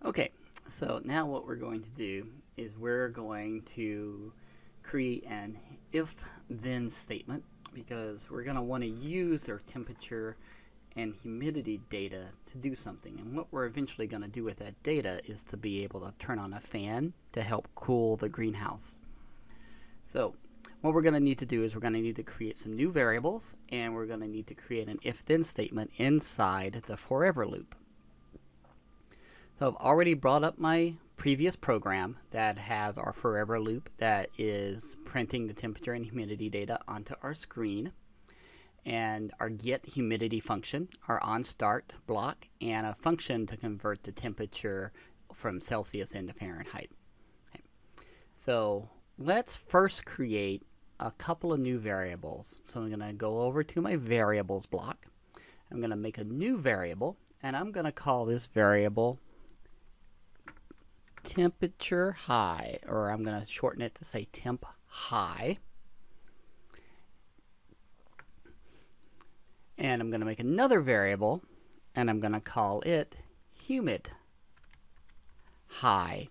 Okay, so now what we're going to do is we're going to create an if-then statement because we're going to want to use our temperature and humidity data to do something. And what we're eventually going to do with that data is to be able to turn on a fan to help cool the greenhouse. So what we're going to need to do is we're going to need to create some new variables, and we're going to need to create an if-then statement inside the forever loop. So I've already brought up my previous program that has our forever loop that is printing the temperature and humidity data onto our screen, and our get humidity function, our onStart block, and a function to convert the temperature from Celsius into Fahrenheit. Okay. So let's first create a couple of new variables. So I'm going to go over to my variables block. I'm going to make a new variable, and I'm going to call this variable temperature high, or I'm going to shorten it to say temp high. And I'm going to make another variable, and I'm going to call it humid high.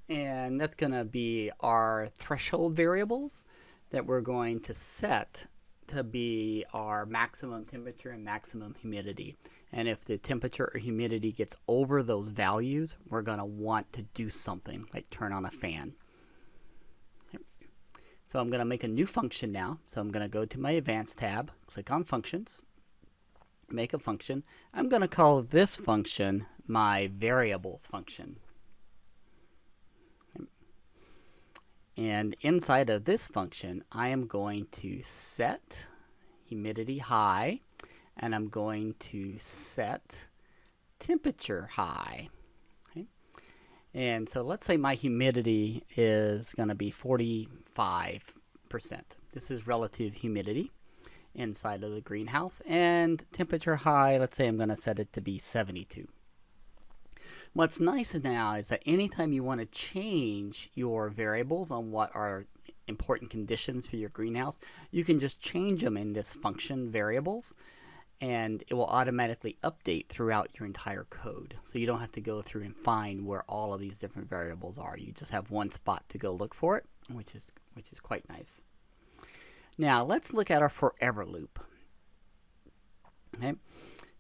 And that's going to be our threshold variables that we're going to set to be our maximum temperature and maximum humidity. And if the temperature or humidity gets over those values, we're going to want to do something like turn on a fan. So I'm going to make a new function now. So I'm going to go to my Advanced tab, click on Functions, make a function. I'm going to call this function my variables function. And inside of this function, I am going to set humidity high, and I'm going to set temperature high. Okay. And so let's say my humidity is going to be 45%. This is relative humidity inside of the greenhouse. And temperature high, let's say I'm going to set it to be 72. What's nice now is that anytime you want to change your variables on what are important conditions for your greenhouse, you can just change them in this function variables, and it will automatically update throughout your entire code. So you don't have to go through and find where all of these different variables are. You just have one spot to go look for it, which is quite nice. Now let's look at our forever loop. Okay.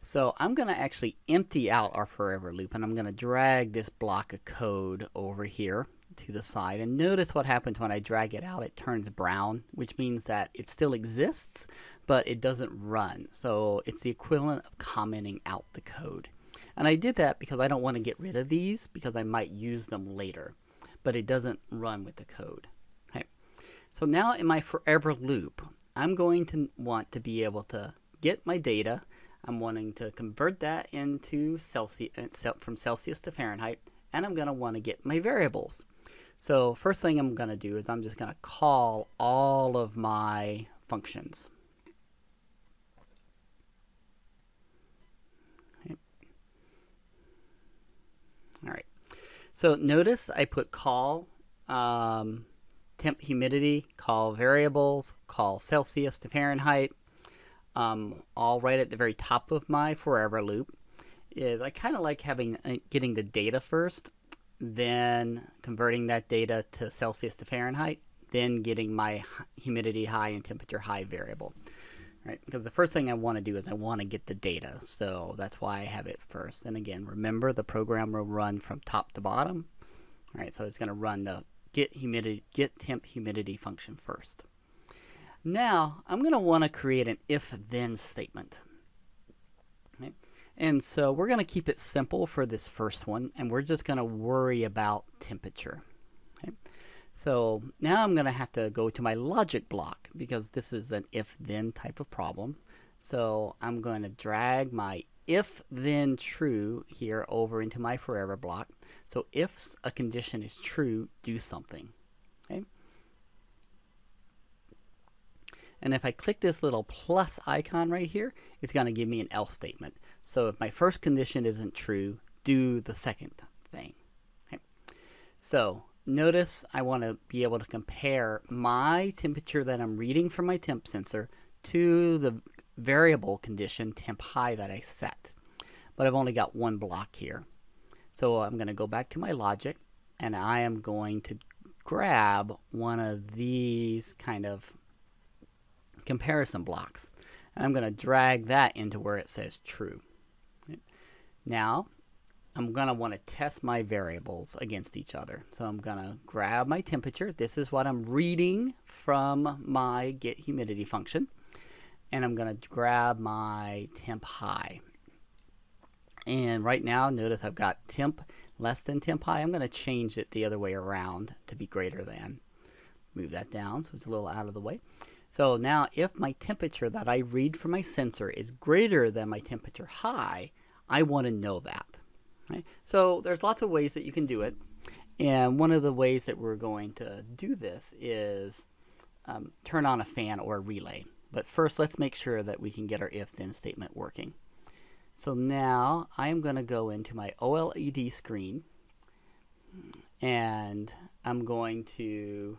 So I'm going to actually empty out our forever loop, and I'm going to drag this block of code over here to the side. And notice what happens when I drag it out. It turns brown, which means that it still exists, but it doesn't run. So it's the equivalent of commenting out the code. And I did that because I don't want to get rid of these because I might use them later, but it doesn't run with the code. Okay. So now in my forever loop, I'm going to want to be able to get my data. I'm wanting to convert that into Celsius, from Celsius to Fahrenheit, and I'm going to want to get my variables. So first thing I'm going to do is I'm just going to call all of my functions. Okay. All right. So notice I put call temp humidity, call variables, call Celsius to Fahrenheit. All right at the very top of my forever loop is I kind of like getting the data first, then converting that data to Celsius to Fahrenheit, then getting my humidity high and temperature high variable. Right? Because the first thing I want to do is I want to get the data, so that's why I have it first. And again, remember the program will run from top to bottom. All right, so it's going to run the get temp humidity function first. Now, I'm going to want to create an if-then statement. Okay. And so we're going to keep it simple for this first one, and we're just going to worry about temperature. Okay. So now I'm going to have to go to my logic block because this is an if-then type of problem. So I'm going to drag my if-then true here over into my forever block. So if a condition is true, do something. Okay. And if I click this little plus icon right here, it's going to give me an else statement. So if my first condition isn't true, do the second thing. Okay. So notice I want to be able to compare my temperature that I'm reading from my temp sensor to the variable condition temp high that I set. But I've only got one block here. So I'm going to go back to my logic, and I am going to grab one of these kind of comparison blocks, and I'm going to drag that into where it says true. Now I'm going to want to test my variables against each other. So I'm going to grab my temperature. This is what I'm reading from my get humidity function. And I'm going to grab my temp high. And right now, notice I've got temp less than temp high. I'm going to change it the other way around to be greater than. Move that down so it's a little out of the way. So now if my temperature that I read from my sensor is greater than my temperature high, I want to know that. Right? So there's lots of ways that you can do it. And one of the ways that we're going to do this is turn on a fan or a relay. But first, let's make sure that we can get our if-then statement working. So now I am going to go into my OLED screen, and I'm going to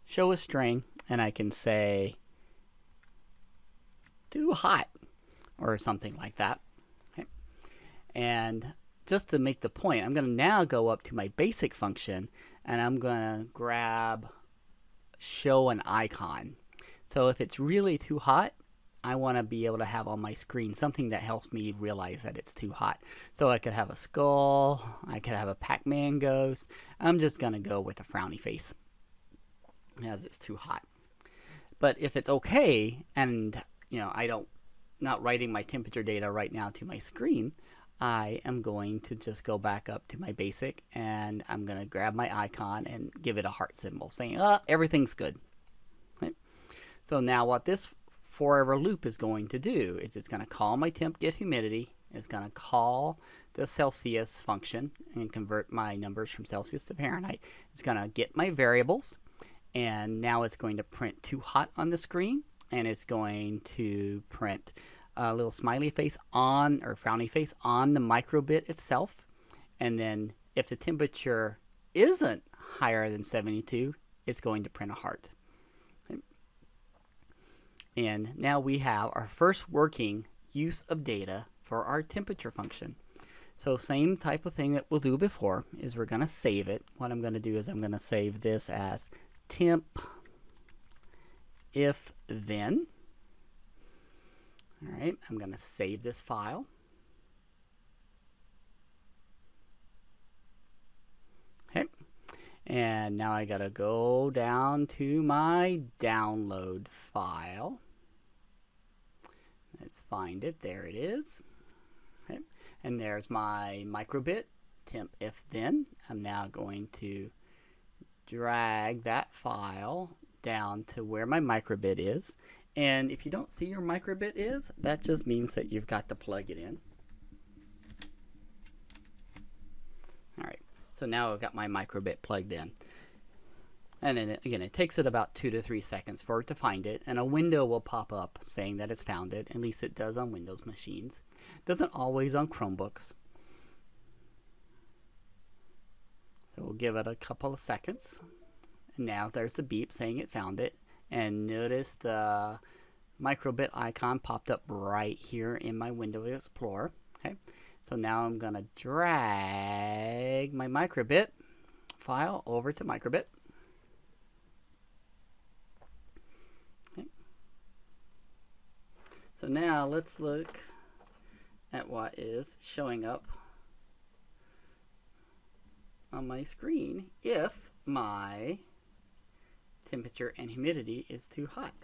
show a string, and I can say too hot or something like that. Okay. And just to make the point, I'm going to now go up to my basic function, and I'm going to grab show an icon. So if it's really too hot, I want to be able to have on my screen something that helps me realize that it's too hot. So I could have a skull, I could have a Pac-Man ghost. I'm just going to go with a frowny face as it's too hot. But if it's okay, and not writing my temperature data right now to my screen, I am going to just go back up to my basic, and I'm going to grab my icon and give it a heart symbol saying, everything's good. Right? So now what this forever loop is going to do is it's going to call my temp get humidity, it's going to call the Celsius function and convert my numbers from Celsius to Fahrenheit. It's going to get my variables, and now it's going to print too hot on the screen, and it's going to print a little smiley face on, or frowny face on the microbit itself. And then if the temperature isn't higher than 72, it's going to print a heart. Okay. And now we have our first working use of data for our temperature function. So same type of thing that we'll do before is we're going to save it. What I'm going to do is I'm going to save this as temp if then. All right, I'm going to save this file. Okay, and now I got to go down to my download file. Let's find it. There it is. Okay, and there's my microbit temp if then. I'm now going to drag that file down to where my microbit is. And if you don't see your microbit is, that just means that you've got to plug it in. All right, so now I've got my microbit plugged in. And then again, it takes it about 2 to 3 seconds for it to find it, and a window will pop up saying that it's found it. At least it does on Windows machines. It doesn't always on Chromebooks. So we'll give it a couple of seconds. And now there's the beep saying it found it. And notice the microbit icon popped up right here in my Windows Explorer. Okay, so now I'm going to drag my microbit file over to microbit. Okay. So now let's look at what is showing up on my screen if my temperature and humidity is too hot.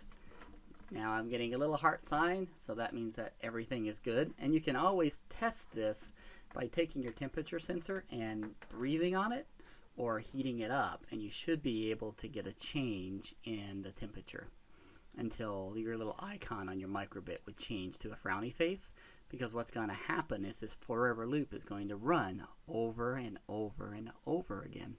Now I'm getting a little heart sign, so that means that everything is good. And you can always test this by taking your temperature sensor and breathing on it or heating it up, and you should be able to get a change in the temperature until your little icon on your microbit would change to a frowny face, because what's going to happen is this forever loop is going to run over and over and over again.